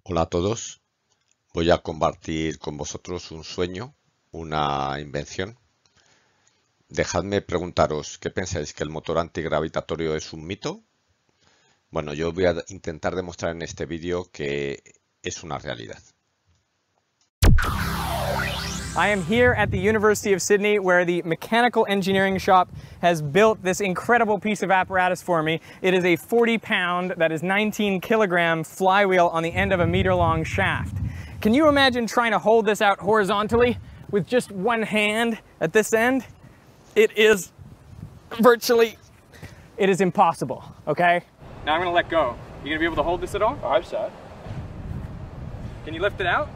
Hola a todos, voy a compartir con vosotros un sueño, una invención. Dejadme preguntaros, ¿qué pensáis? ¿Que el motor antigravitatorio es un mito? Bueno, yo voy a intentar demostrar en este vídeo que es una realidad. I am here at the University of Sydney where the mechanical engineering shop has built this incredible piece of apparatus for me. It is a 40-pound, that is 19-kilogram flywheel on the end of a meter-long shaft. Can you imagine trying to hold this out horizontally with just one hand at this end? It is impossible, okay? Now I'm gonna let go. You gonna be able to hold this at all? I hope so. Can you lift it out?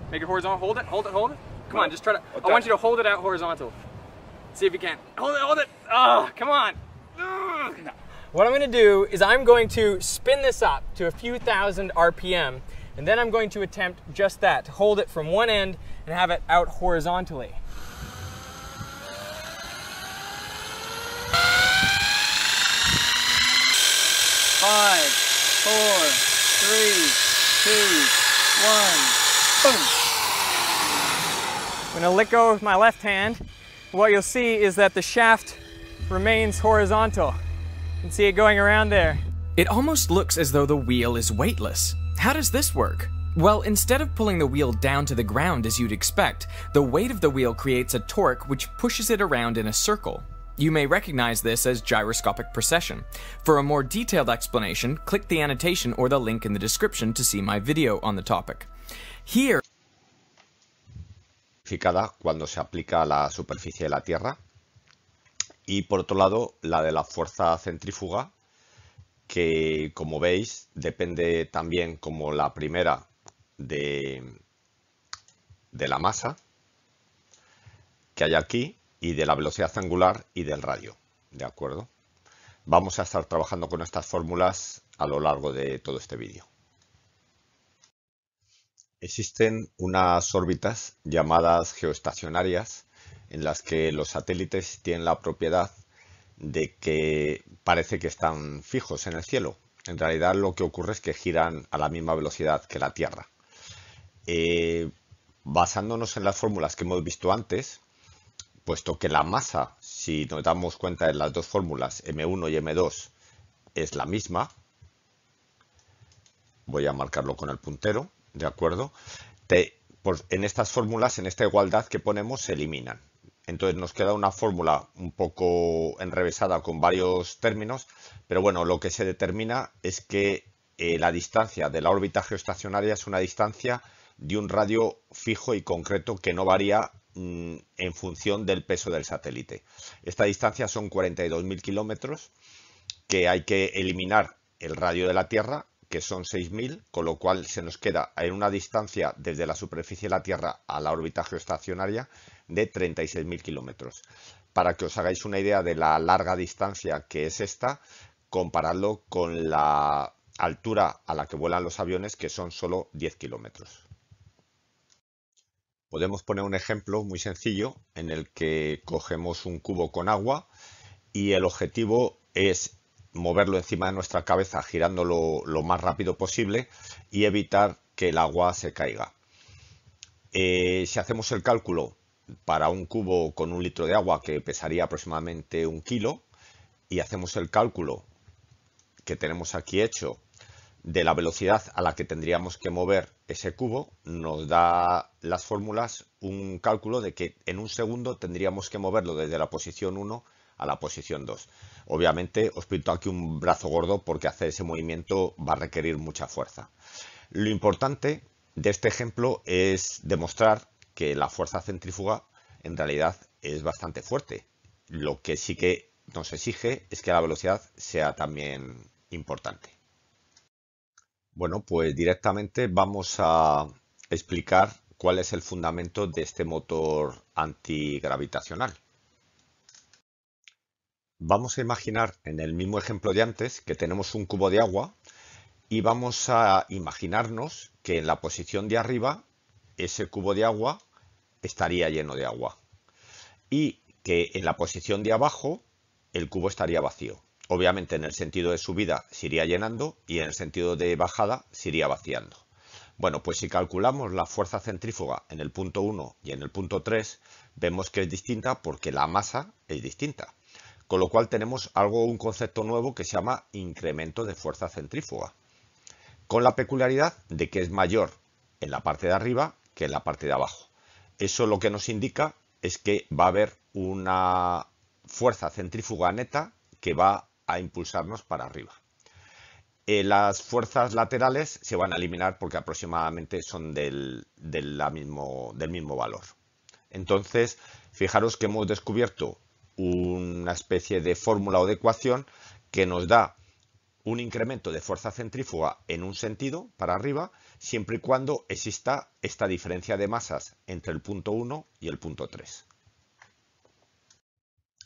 Make it horizontal, hold it, hold it, hold it. Come on, just try to, I want you to hold it out horizontal. See if you can. Hold it. Oh, come on. No. What I'm gonna do is I'm going to spin this up to a few thousand RPM, and then I'm going to attempt just that, to hold it from one end and have it out horizontally. Five, four, three, two, one, boom. I'm going to let go with my left hand. What you'll see is that the shaft remains horizontal. You can see it going around there. It almost looks as though the wheel is weightless. How does this work? Well, instead of pulling the wheel down to the ground as you'd expect, the weight of the wheel creates a torque which pushes it around in a circle. You may recognize this as gyroscopic precession. For a more detailed explanation, click the annotation or the link in the description to see my video on the topic. Here, Cuando se aplica a la superficie de la Tierra. Y por otro lado, la de la fuerza centrífuga, que como veis depende también como la primera de la masa que hay aquí y de la velocidad angular y del radio, ¿de acuerdo? Vamos a estar trabajando con estas fórmulas a lo largo de todo este vídeo. Existen unas órbitas llamadas geoestacionarias en las que los satélites tienen la propiedad de que parece que están fijos en el cielo. En realidad lo que ocurre es que giran a la misma velocidad que la Tierra. Basándonos en las fórmulas que hemos visto antes, puesto que la masa, si nos damos cuenta de las dos fórmulas, M1 y M2, es la misma, voy a marcarlo con el puntero, ¿de acuerdo? En estas fórmulas, en esta igualdad que ponemos, se eliminan. Entonces nos queda una fórmula un poco enrevesada con varios términos, pero bueno, lo que se determina es que la distancia de la órbita geoestacionaria es una distancia de un radio fijo y concreto que no varía en función del peso del satélite. Esta distancia son 42.000 kilómetros, que hay que eliminar el radio de la Tierra, que son 6.000, con lo cual se nos queda en una distancia desde la superficie de la Tierra a la órbita geoestacionaria de 36.000 kilómetros. Para que os hagáis una idea de la larga distancia que es esta, comparadlo con la altura a la que vuelan los aviones, que son solo 10 kilómetros. Podemos poner un ejemplo muy sencillo en el que cogemos un cubo con agua y el objetivo es moverlo encima de nuestra cabeza girándolo lo más rápido posible y evitar que el agua se caiga. Si hacemos el cálculo para un cubo con 1 litro de agua que pesaría aproximadamente 1 kilo y hacemos el cálculo que tenemos aquí hecho de la velocidad a la que tendríamos que mover ese cubo, nos da las fórmulas un cálculo de que en un segundo tendríamos que moverlo desde la posición 1 a la posición 2. Obviamente os pinto aquí un brazo gordo porque hacer ese movimiento va a requerir mucha fuerza. Lo importante de este ejemplo es demostrar que la fuerza centrífuga en realidad es bastante fuerte. Lo que sí que nos exige es que la velocidad sea también importante. Bueno, pues directamente vamos a explicar cuál es el fundamento de este motor antigravitacional. Vamos a imaginar en el mismo ejemplo de antes que tenemos un cubo de agua y vamos a imaginarnos que en la posición de arriba ese cubo de agua estaría lleno de agua y que en la posición de abajo el cubo estaría vacío. Obviamente en el sentido de subida se iría llenando y en el sentido de bajada se iría vaciando. Bueno, pues si calculamos la fuerza centrífuga en el punto 1 y en el punto 3, vemos que es distinta porque la masa es distinta. Con lo cual tenemos un concepto nuevo que se llama incremento de fuerza centrífuga, con la peculiaridad de que es mayor en la parte de arriba que en la parte de abajo. Eso lo que nos indica es que va a haber una fuerza centrífuga neta que va a impulsarnos para arriba. Las fuerzas laterales se van a eliminar porque aproximadamente son del mismo valor. Entonces, fijaros que hemos descubierto una especie de fórmula o de ecuación que nos da un incremento de fuerza centrífuga en un sentido para arriba, siempre y cuando exista esta diferencia de masas entre el punto 1 y el punto 3.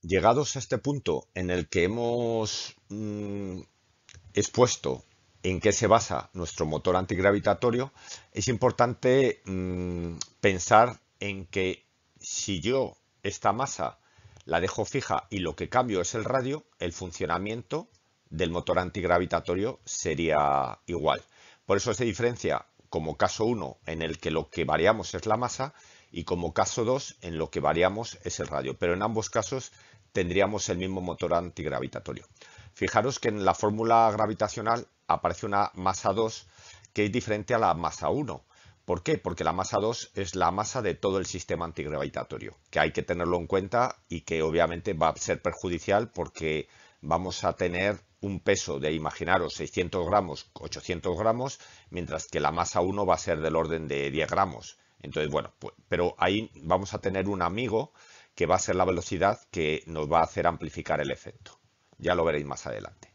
Llegados a este punto en el que hemos expuesto en qué se basa nuestro motor antigravitatorio, es importante pensar en que si yo esta masa la dejo fija y lo que cambio es el radio, el funcionamiento del motor antigravitatorio sería igual. Por eso se diferencia como caso 1 en el que lo que variamos es la masa y como caso 2 en lo que variamos es el radio. Pero en ambos casos tendríamos el mismo motor antigravitatorio. Fijaros que en la fórmula gravitacional aparece una masa 2 que es diferente a la masa 1. ¿Por qué? Porque la masa 2 es la masa de todo el sistema antigravitatorio, que hay que tenerlo en cuenta y que obviamente va a ser perjudicial porque vamos a tener un peso de, imaginaros, 600 gramos, 800 gramos, mientras que la masa 1 va a ser del orden de 10 gramos. Entonces, bueno, pero ahí vamos a tener un amigo que va a ser la velocidad que nos va a hacer amplificar el efecto. Ya lo veréis más adelante.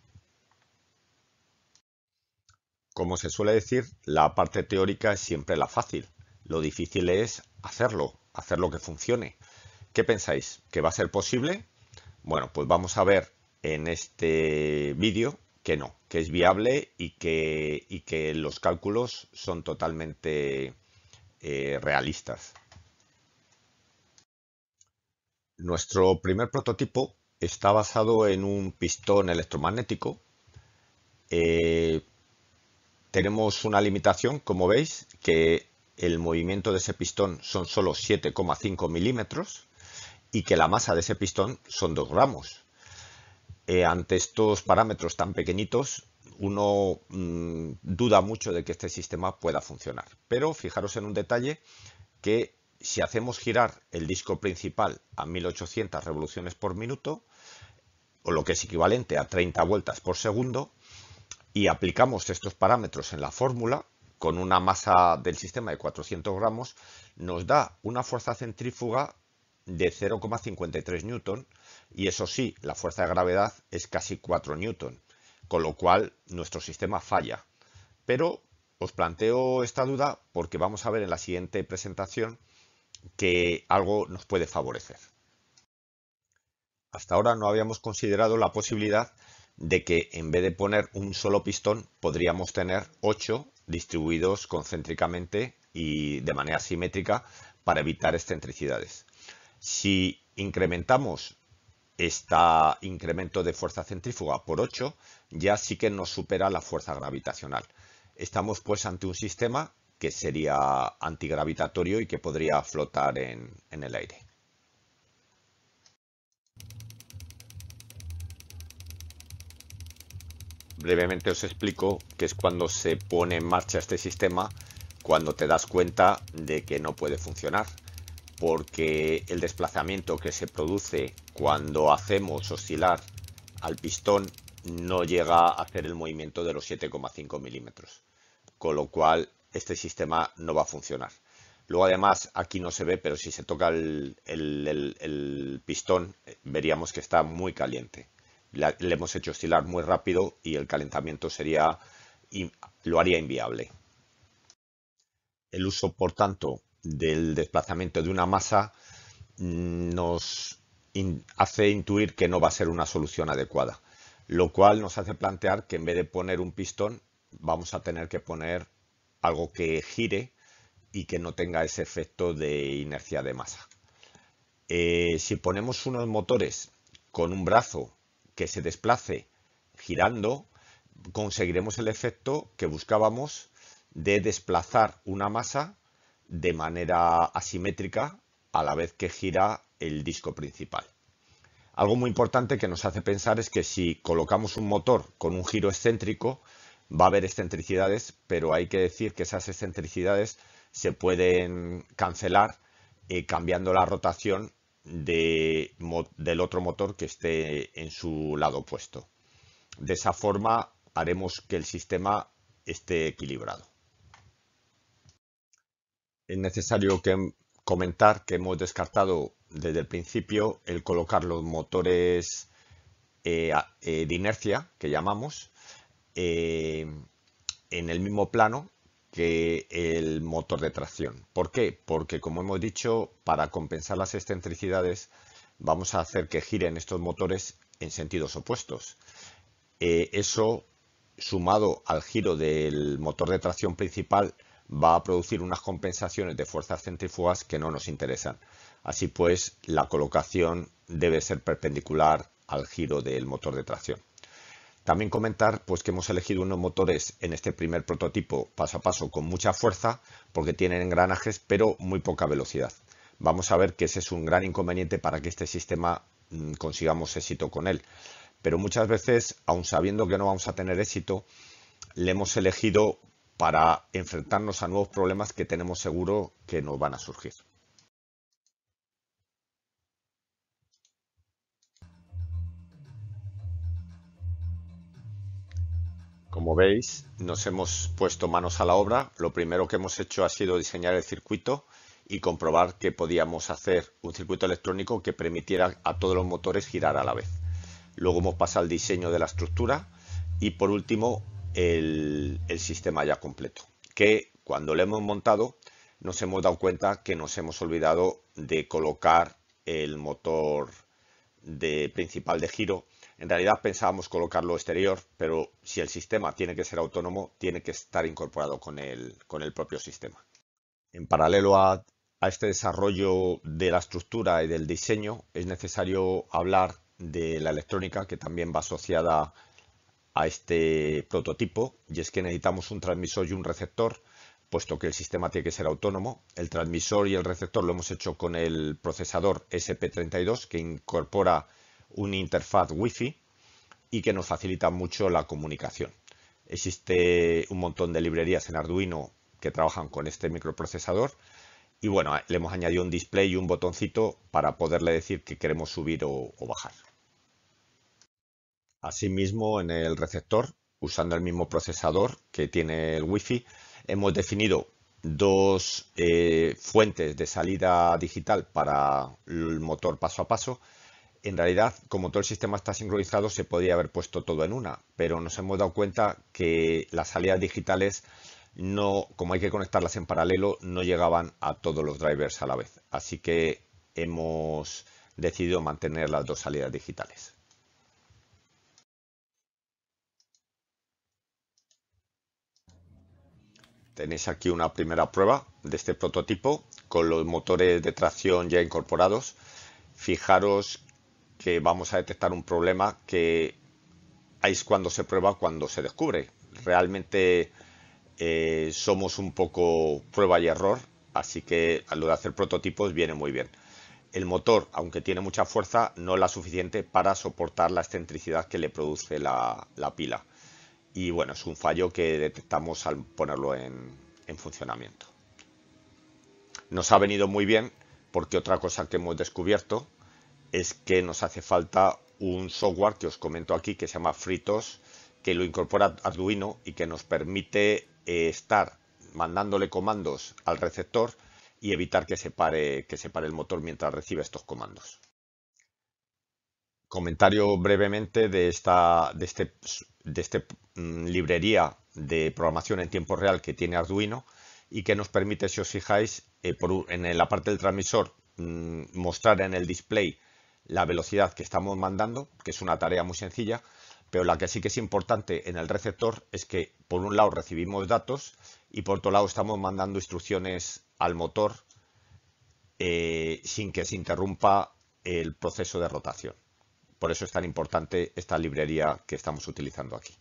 Como se suele decir, la parte teórica es siempre la fácil. Lo difícil es hacerlo que funcione. ¿Qué pensáis? ¿Que va a ser posible? Bueno, pues vamos a ver en este vídeo que no, que es viable y que los cálculos son totalmente realistas. Nuestro primer prototipo está basado en un pistón electromagnético. Tenemos una limitación, como veis, que el movimiento de ese pistón son solo 7,5 milímetros y que la masa de ese pistón son 2 gramos. Ante estos parámetros tan pequeñitos, uno duda mucho de que este sistema pueda funcionar. Pero fijaros en un detalle que si hacemos girar el disco principal a 1800 revoluciones por minuto, o lo que es equivalente a 30 vueltas por segundo, y aplicamos estos parámetros en la fórmula, con una masa del sistema de 400 gramos, nos da una fuerza centrífuga de 0,53 newton, y eso sí, la fuerza de gravedad es casi 4 newton, con lo cual nuestro sistema falla. Pero os planteo esta duda porque vamos a ver en la siguiente presentación que algo nos puede favorecer. Hasta ahora no habíamos considerado la posibilidad de que en vez de poner un solo pistón podríamos tener 8 distribuidos concéntricamente y de manera simétrica para evitar excentricidades. Si incrementamos este incremento de fuerza centrífuga por 8, ya sí que nos supera la fuerza gravitacional. Estamos pues ante un sistema que sería antigravitatorio y que podría flotar en el aire. Brevemente os explico qué es cuando se pone en marcha este sistema, cuando te das cuenta de que no puede funcionar, porque el desplazamiento que se produce cuando hacemos oscilar al pistón no llega a hacer el movimiento de los 7,5 milímetros, con lo cual este sistema no va a funcionar. Luego además aquí no se ve, pero si se toca el pistón veríamos que está muy caliente. Le hemos hecho oscilar muy rápido y el calentamiento lo haría inviable. El uso, por tanto, del desplazamiento de una masa nos hace intuir que no va a ser una solución adecuada, lo cual nos hace plantear que en vez de poner un pistón vamos a tener que poner algo que gire y que no tenga ese efecto de inercia de masa. Si ponemos unos motores con un brazo que se desplace girando, conseguiremos el efecto que buscábamos de desplazar una masa de manera asimétrica a la vez que gira el disco principal. Algo muy importante que nos hace pensar es que si colocamos un motor con un giro excéntrico, va a haber excentricidades, pero hay que decir que esas excentricidades se pueden cancelar cambiando la rotación del otro motor que esté en su lado opuesto. De esa forma haremos que el sistema esté equilibrado. Es necesario comentar que hemos descartado desde el principio el colocar los motores de inercia, que llamamos, en el mismo plano que el motor de tracción. ¿Por qué? Porque, como hemos dicho, para compensar las excentricidades vamos a hacer que giren estos motores en sentidos opuestos. Eso, sumado al giro del motor de tracción principal, va a producir unas compensaciones de fuerzas centrífugas que no nos interesan. Así pues, la colocación debe ser perpendicular al giro del motor de tracción. También comentar pues, que hemos elegido unos motores en este primer prototipo paso a paso con mucha fuerza porque tienen engranajes pero muy poca velocidad. Vamos a ver que ese es un gran inconveniente para que este sistema consigamos éxito con él. Pero muchas veces, aun sabiendo que no vamos a tener éxito, le hemos elegido para enfrentarnos a nuevos problemas que tenemos seguro que nos van a surgir. Como veis, nos hemos puesto manos a la obra. Lo primero que hemos hecho ha sido diseñar el circuito y comprobar que podíamos hacer un circuito electrónico que permitiera a todos los motores girar a la vez. Luego hemos pasado al diseño de la estructura y por último el sistema ya completo, que cuando lo hemos montado nos hemos dado cuenta que nos hemos olvidado de colocar el motor principal de giro. En realidad pensábamos colocarlo exterior, pero si el sistema tiene que ser autónomo, tiene que estar incorporado con el propio sistema. En paralelo a este desarrollo de la estructura y del diseño, es necesario hablar de la electrónica que también va asociada a este prototipo, y es que necesitamos un transmisor y un receptor, puesto que el sistema tiene que ser autónomo. El transmisor y el receptor lo hemos hecho con el procesador SP32, que incorpora una interfaz Wi-Fi y que nos facilita mucho la comunicación. Existe un montón de librerías en Arduino que trabajan con este microprocesador y bueno, le hemos añadido un display y un botoncito para poderle decir que queremos subir o bajar. Asimismo, en el receptor, usando el mismo procesador que tiene el Wi-Fi, hemos definido dos fuentes de salida digital para el motor paso a paso. En realidad, como todo el sistema está sincronizado, se podría haber puesto todo en una, pero nos hemos dado cuenta que las salidas digitales, como hay que conectarlas en paralelo, no llegaban a todos los drivers a la vez. Así que hemos decidido mantener las dos salidas digitales. Tenéis aquí una primera prueba de este prototipo con los motores de tracción ya incorporados. Fijaros que vamos a detectar un problema que es cuando se prueba, cuando se descubre. Realmente somos un poco prueba y error, así que a lo de hacer prototipos viene muy bien. El motor, aunque tiene mucha fuerza, no es la suficiente para soportar la excentricidad que le produce la pila. Y bueno, es un fallo que detectamos al ponerlo en funcionamiento. Nos ha venido muy bien porque otra cosa que hemos descubierto es que nos hace falta un software que os comento aquí que se llama FreeTOS, que lo incorpora Arduino y que nos permite estar mandándole comandos al receptor y evitar que se pare el motor mientras recibe estos comandos. Comentario brevemente de esta librería de programación en tiempo real que tiene Arduino y que nos permite, si os fijáis, en la parte del transmisor mostrar en el display la velocidad que estamos mandando, que es una tarea muy sencilla, pero la que sí que es importante en el receptor es que por un lado recibimos datos y por otro lado estamos mandando instrucciones al motor sin que se interrumpa el proceso de rotación. Por eso es tan importante esta librería que estamos utilizando aquí.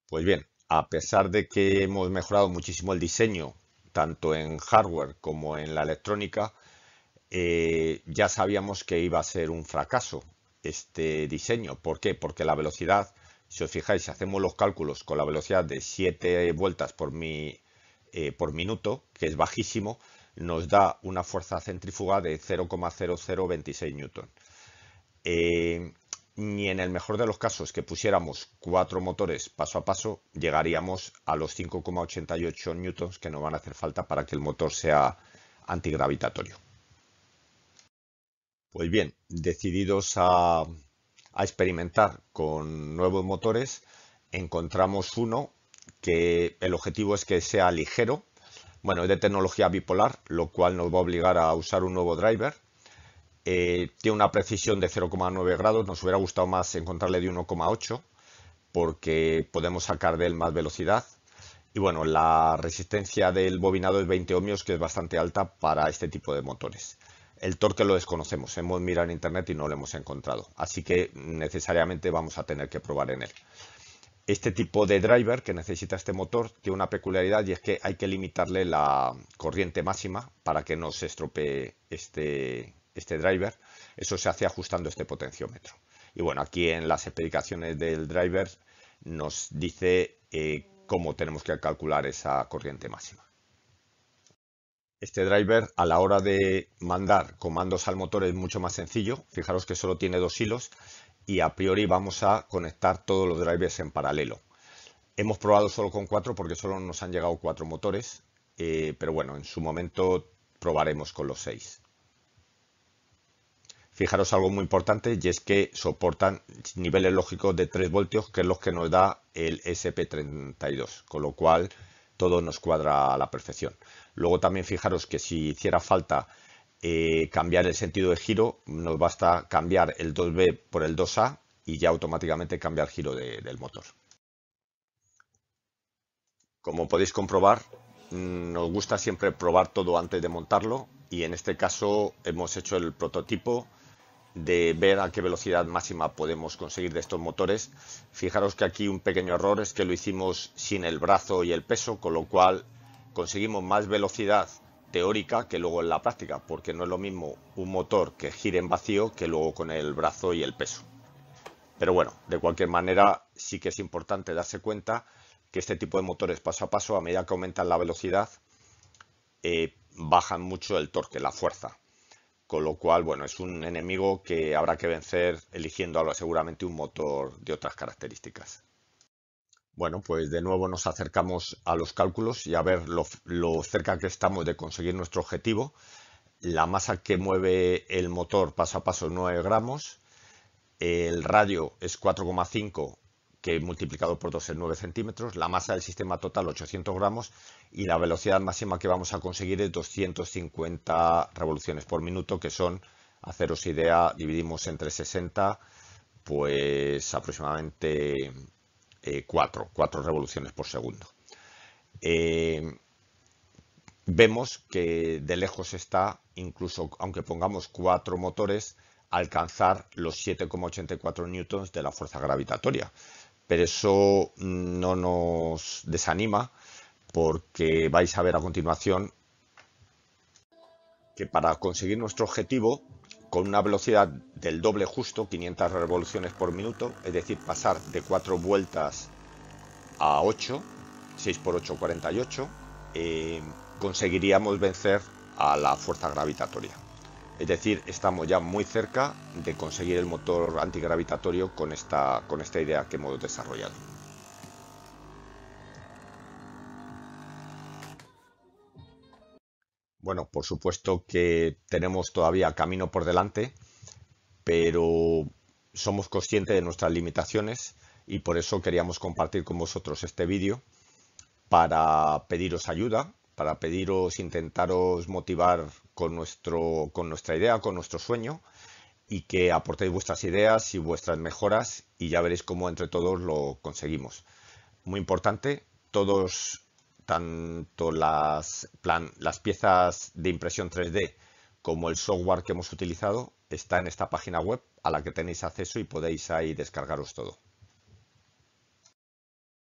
Pues bien, a pesar de que hemos mejorado muchísimo el diseño, tanto en hardware como en la electrónica, ya sabíamos que iba a ser un fracaso este diseño. ¿Por qué? Porque la velocidad, si os fijáis, si hacemos los cálculos con la velocidad de 7 vueltas por minuto, que es bajísimo, nos da una fuerza centrífuga de 0,0026 newton. Ni en el mejor de los casos que pusiéramos 4 motores paso a paso, llegaríamos a los 5,88 newtons que nos van a hacer falta para que el motor sea antigravitatorio. Pues bien, decididos a experimentar con nuevos motores, encontramos uno que el objetivo es que sea ligero. Bueno, es de tecnología bipolar, lo cual nos va a obligar a usar un nuevo driver. Tiene una precisión de 0,9 grados, nos hubiera gustado más encontrarle de 1,8 porque podemos sacar de él más velocidad. Y bueno, la resistencia del bobinado es 20 ohmios, que es bastante alta para este tipo de motores. El torque lo desconocemos, hemos mirado en internet y no lo hemos encontrado, así que necesariamente vamos a tener que probar en él. Este tipo de driver que necesita este motor tiene una peculiaridad, y es que hay que limitarle la corriente máxima para que no se estropee este driver. Eso se hace ajustando este potenciómetro. Y bueno, aquí en las especificaciones del driver nos dice cómo tenemos que calcular esa corriente máxima. Este driver, a la hora de mandar comandos al motor, es mucho más sencillo. Fijaros que solo tiene 2 hilos y a priori vamos a conectar todos los drivers en paralelo. Hemos probado solo con 4 porque solo nos han llegado 4 motores, pero bueno, en su momento probaremos con los 6. Fijaros algo muy importante, y es que soportan niveles lógicos de 3 voltios, que es lo que nos da el SP32, con lo cual todo nos cuadra a la perfección. Luego también fijaros que si hiciera falta cambiar el sentido de giro, nos basta cambiar el 2B por el 2A y ya automáticamente cambia el giro del motor. Como podéis comprobar, nos gusta siempre probar todo antes de montarlo, y en este caso hemos hecho el prototipo de ver a qué velocidad máxima podemos conseguir de estos motores. Fijaros que aquí un pequeño error es que lo hicimos sin el brazo y el peso, con lo cual conseguimos más velocidad teórica que luego en la práctica, porque no es lo mismo un motor que gire en vacío que luego con el brazo y el peso. Pero bueno, de cualquier manera sí que es importante darse cuenta que este tipo de motores paso a paso, a medida que aumentan la velocidad, bajan mucho el torque, la fuerza. Con lo cual, bueno, es un enemigo que habrá que vencer eligiendo seguramente un motor de otras características. Bueno, pues de nuevo nos acercamos a los cálculos y a ver lo cerca que estamos de conseguir nuestro objetivo. La masa que mueve el motor paso a paso es 9 gramos. El radio es 4,5, que multiplicado por 2 es 9 centímetros. La masa del sistema total 800 gramos. Y la velocidad máxima que vamos a conseguir es 250 revoluciones por minuto, que son, haceros idea, dividimos entre 60, pues aproximadamente 4 revoluciones por segundo. Vemos que de lejos está, incluso aunque pongamos 4 motores, alcanzar los 7,84 newtons de la fuerza gravitatoria. Pero eso no nos desanima, porque vais a ver a continuación que para conseguir nuestro objetivo, con una velocidad del doble justo, 500 revoluciones por minuto, es decir, pasar de 4 vueltas a 8, 6 por 8, 48, conseguiríamos vencer a la fuerza gravitatoria. Es decir, estamos ya muy cerca de conseguir el motor antigravitatorio con esta idea que hemos desarrollado. Bueno, por supuesto que tenemos todavía camino por delante, pero somos conscientes de nuestras limitaciones y por eso queríamos compartir con vosotros este vídeo para pediros ayuda, para intentaros motivar con nuestra idea, con nuestro sueño, y que aportéis vuestras ideas y vuestras mejoras y ya veréis cómo entre todos lo conseguimos. Muy importante, tanto las piezas de impresión 3D como el software que hemos utilizado está en esta página web a la que tenéis acceso y podéis ahí descargaros todo.